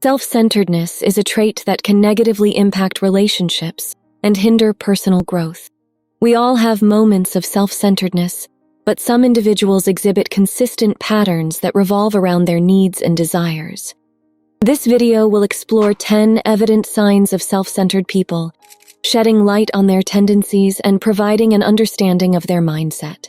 Self-centeredness is a trait that can negatively impact relationships and hinder personal growth. We all have moments of self-centeredness, but some individuals exhibit consistent patterns that revolve around their needs and desires. This video will explore 10 evident signs of self-centered people, shedding light on their tendencies and providing an understanding of their mindset.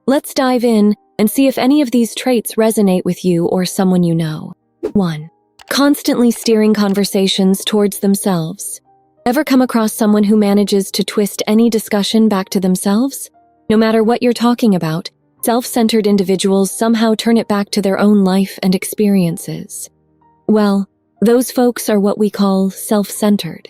Let's dive in and see if any of these traits resonate with you or someone you know. 1. Constantly steering conversations towards themselves. Ever come across someone who manages to twist any discussion back to themselves? No matter what you're talking about, self-centered individuals somehow turn it back to their own life and experiences. Well, those folks are what we call self-centered.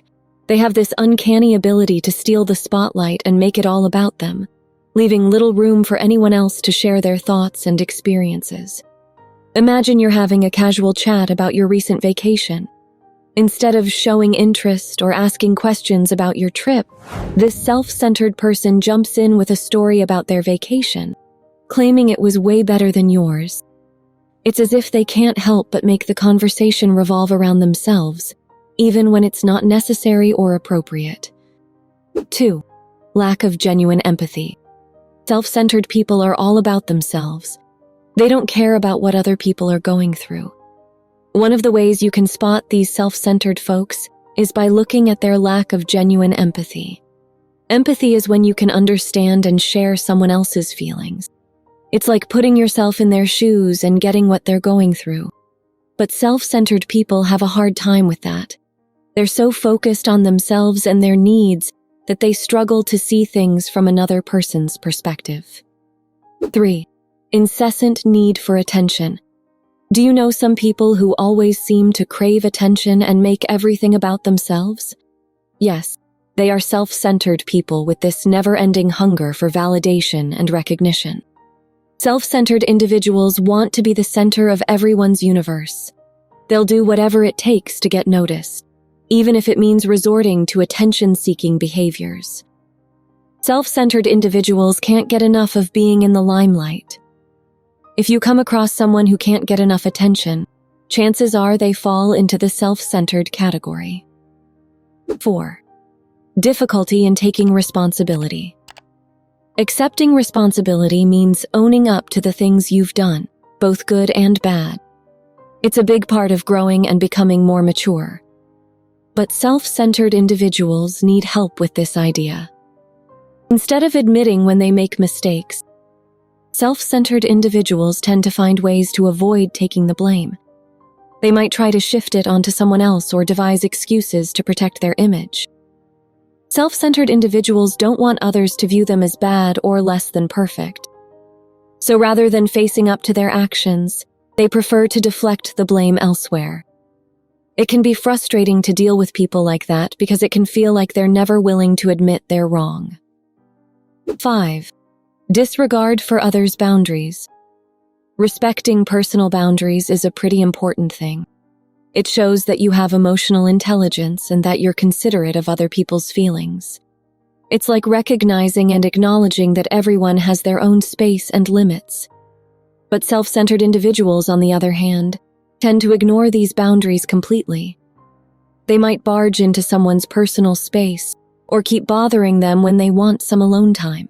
They have this uncanny ability to steal the spotlight and make it all about them, leaving little room for anyone else to share their thoughts and experiences. Imagine you're having a casual chat about your recent vacation. Instead of showing interest or asking questions about your trip, this self-centered person jumps in with a story about their vacation, claiming it was way better than yours. It's as if they can't help but make the conversation revolve around themselves, even when it's not necessary or appropriate. 2. Lack of genuine empathy. Self-centered people are all about themselves. They don't care about what other people are going through. One of the ways you can spot these self-centered folks is by looking at their lack of genuine empathy. Empathy is when you can understand and share someone else's feelings. It's like putting yourself in their shoes and getting what they're going through. But self-centered people have a hard time with that. They're so focused on themselves and their needs that they struggle to see things from another person's perspective. 3. Incessant need for attention. Do you know some people who always seem to crave attention and make everything about themselves? Yes, they are self-centered people with this never-ending hunger for validation and recognition. Self-centered individuals want to be the center of everyone's universe. They'll do whatever it takes to get noticed, even if it means resorting to attention-seeking behaviors. Self-centered individuals can't get enough of being in the limelight. If you come across someone who can't get enough attention, chances are they fall into the self-centered category. 4. Difficulty in taking responsibility. Accepting responsibility means owning up to the things you've done, both good and bad. It's a big part of growing and becoming more mature. But self-centered individuals need help with this idea. Instead of admitting when they make mistakes, self-centered individuals tend to find ways to avoid taking the blame. They might try to shift it onto someone else or devise excuses to protect their image. Self-centered individuals don't want others to view them as bad or less than perfect. So rather than facing up to their actions, they prefer to deflect the blame elsewhere. It can be frustrating to deal with people like that because it can feel like they're never willing to admit they're wrong. 5. Disregard for others' boundaries. Respecting personal boundaries is a pretty important thing. It shows that you have emotional intelligence and that you're considerate of other people's feelings. It's like recognizing and acknowledging that everyone has their own space and limits. But self-centered individuals, on the other hand, tend to ignore these boundaries completely. They might barge into someone's personal space or keep bothering them when they want some alone time.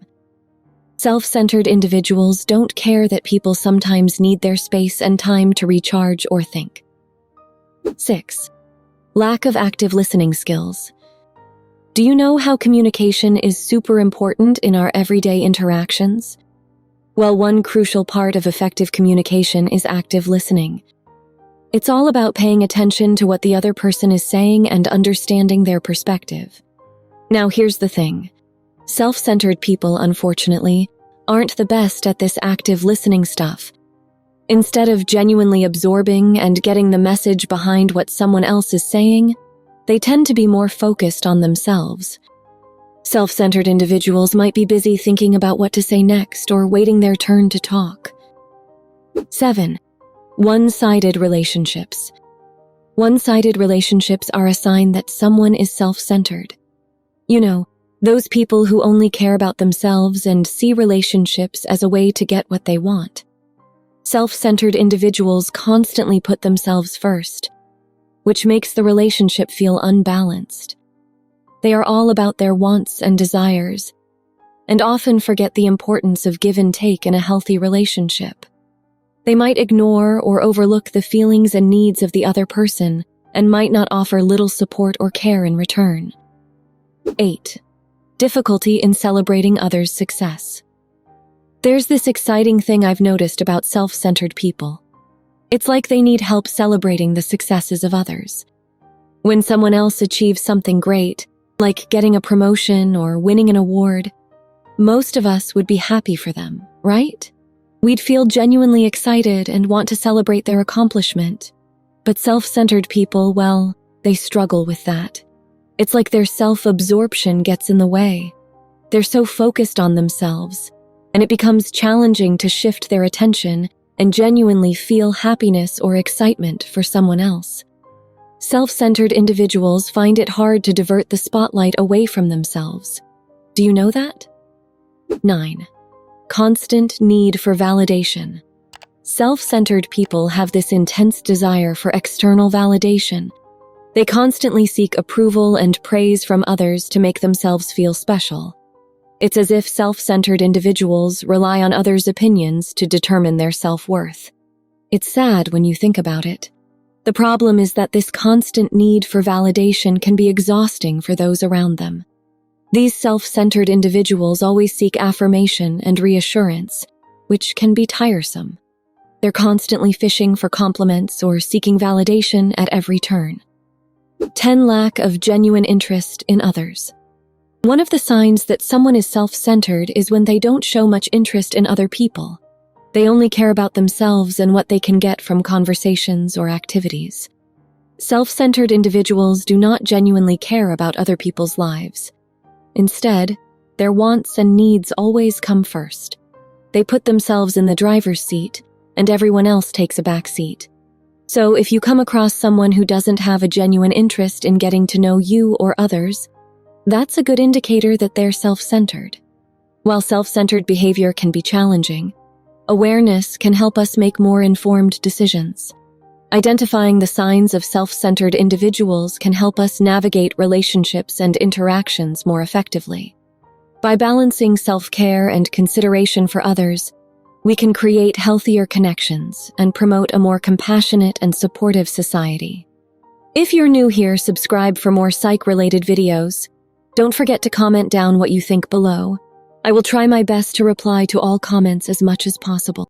Self-centered individuals don't care that people sometimes need their space and time to recharge or think. 6. Lack of active listening skills. Do you know how communication is super important in our everyday interactions? Well, one crucial part of effective communication is active listening. It's all about paying attention to what the other person is saying and understanding their perspective. Now, here's the thing. Self-centered people, unfortunately, aren't the best at this active listening stuff. Instead of genuinely absorbing and getting the message behind what someone else is saying, they tend to be more focused on themselves. Self-centered individuals might be busy thinking about what to say next or waiting their turn to talk. 7. One-sided relationships. One-sided relationships are a sign that someone is self-centered. You know, those people who only care about themselves and see relationships as a way to get what they want. Self-centered individuals constantly put themselves first. which makes the relationship feel unbalanced. They are all about their wants and desires, and often forget the importance of give and take in a healthy relationship. They might ignore or overlook the feelings and needs of the other person and might not offer little support or care in return. 8. Difficulty in celebrating others' success. There's this exciting thing I've noticed about self-centered people. It's like they need help celebrating the successes of others. When someone else achieves something great, like getting a promotion or winning an award, most of us would be happy for them, right? We'd feel genuinely excited and want to celebrate their accomplishment. But self-centered people, well, they struggle with that. It's like their self-absorption gets in the way. They're so focused on themselves, and it becomes challenging to shift their attention and genuinely feel happiness or excitement for someone else. Self-centered individuals find it hard to divert the spotlight away from themselves. Do you know that? 9. Constant need for validation. Self-centered people have this intense desire for external validation. They constantly seek approval and praise from others to make themselves feel special. It's as if self-centered individuals rely on others' opinions to determine their self-worth. It's sad when you think about it. The problem is that this constant need for validation can be exhausting for those around them. These self-centered individuals always seek affirmation and reassurance, which can be tiresome. They're constantly fishing for compliments or seeking validation at every turn. 10. Lack of genuine interest in others. One of the signs that someone is self-centered is when they don't show much interest in other people. They only care about themselves and what they can get from conversations or activities. Self-centered individuals do not genuinely care about other people's lives. Instead, their wants and needs always come first. They put themselves in the driver's seat, and everyone else takes a back seat. So if you come across someone who doesn't have a genuine interest in getting to know you or others, that's a good indicator that they're self-centered. While self-centered behavior can be challenging, awareness can help us make more informed decisions. Identifying the signs of self-centered individuals can help us navigate relationships and interactions more effectively. By balancing self-care and consideration for others, we can create healthier connections and promote a more compassionate and supportive society. If you're new here, subscribe for more psych-related videos. Don't forget to comment down what you think below. I will try my best to reply to all comments as much as possible.